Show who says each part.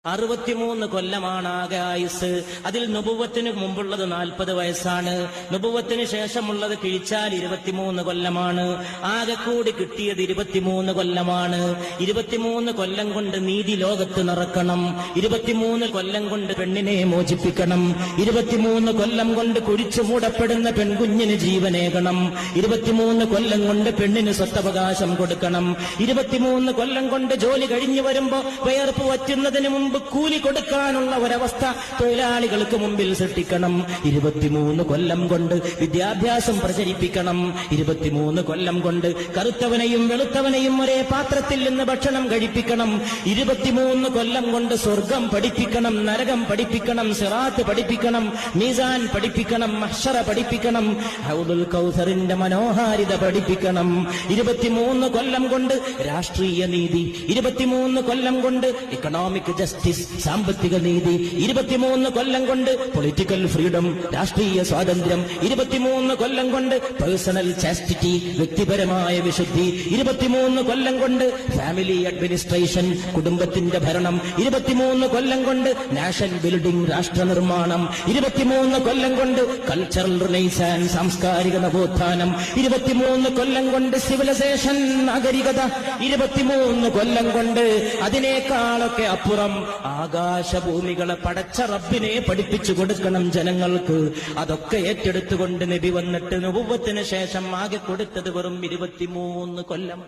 Speaker 1: 63 കൊല്ലമാണ് ആകെ ആയുസ്. അതിൽ നുബുവത്തിന് മുമ്പുള്ളത് 40 വയസ്സാണ്. നുബുവത്തിന് ശേഷമുള്ളത് കിഴിച്ചാൽ 23 കൊല്ലമാണ്. ആകെ കൂടി കിട്ടിയത് 23 കൊല്ലമാണ്. 23 കൊല്ലം കൊണ്ട് നീതി ലോകത്ത് നടക്കണം. 23 കൊല്ലം കൊണ്ട് പെണ്ണിനെ മോചിപ്പിക്കണം. 23 കൊല്ലം കൊണ്ട് കുഴിച്ചു മൂടപ്പെടുന്ന പെൺകുഞ്ഞിന് ജീവനേകണം. 23 കൊല്ലം കൊണ്ട് പെണ്ണിന് സ്വത്തവകാശം കൊടുക്കണം. 23 കൊല്ലം കൊണ്ട് ജോലി കഴിഞ്ഞു വരുമ്പോ വിയർപ്പ് വറ്റുന്നതിന് മുമ്പ് കൂലി കൊടുക്കാനുള്ള ഒരവസ്ഥ തൊഴിലാളികൾക്ക് മുമ്പിൽ സൃഷ്ടിക്കണം. 23 കൊല്ലം കൊണ്ട് വിദ്യാഭ്യാസം പ്രചരിപ്പിക്കണം. 23 കൊല്ലം കൊണ്ട് കറുത്തവനെയും വെളുത്തവനെയും ഒരേ പാത്രത്തിൽ നിന്ന് ഭക്ഷണം കഴിപ്പിക്കണം. 23 കൊല്ലം കൊണ്ട് സ്വർഗം പഠിപ്പിക്കണം, നരകം പഠിപ്പിക്കണം, സിറാത്ത് പഠിപ്പിക്കണം, മീസാൻ പഠിപ്പിക്കണം, മഹ്ശറ പഠിപ്പിക്കണം, ഹൗദുൽ കൗസറിന്റെ മനോഹാരിത പഠിപ്പിക്കണം. 23 കൊല്ലം കൊണ്ട് രാഷ്ട്രീയ നീതി, 23 കൊല്ലം കൊണ്ട് ഇക്കണോമിക് ജസ്റ്റിസ്, സാമ്പത്തിക നീതി, 23 കൊല്ലം കൊണ്ട് പൊളിറ്റിക്കൽ ഫ്രീഡം, രാഷ്ട്രീയ സ്വാതന്ത്ര്യം, 23 കൊല്ലം കൊണ്ട് പേഴ്സണൽ ചാസ്റ്റിറ്റി, വ്യക്തിപരമായ വിശുദ്ധി, 23 കൊല്ലം കൊണ്ട് ഫാമിലി അഡ്മിനിസ്ട്രേഷൻ, കുടുംബത്തിന്റെ ഭരണം, 23 കൊല്ലം കൊണ്ട് നാഷൻ ബിൽഡിംഗ്, രാഷ്ട്ര നിർമ്മാണം, 23 കൊല്ലം കൊണ്ട് കൾച്ചറൽ റിനൈസാൻസ്, സാംസ്കാരിക നവോത്ഥാനം, 23 കൊല്ലം കൊണ്ട് സിവിലൈസേഷൻ, നാഗരികത, 23 കൊല്ലം കൊണ്ട് അതിനേക്കാളൊക്കെ അപ്പുറം ആകാശഭൂമികളെ പടച്ച റബ്ബിനെ പഠിപ്പിച്ചു കൊടുക്കണം ജനങ്ങൾക്ക്. അതൊക്കെ ഏറ്റെടുത്തുകൊണ്ട് നബി വന്നിട്ട് നുബുവത്തിന് ശേഷം ആകെ കൊടുത്തത് വെറും 23 കൊല്ലം.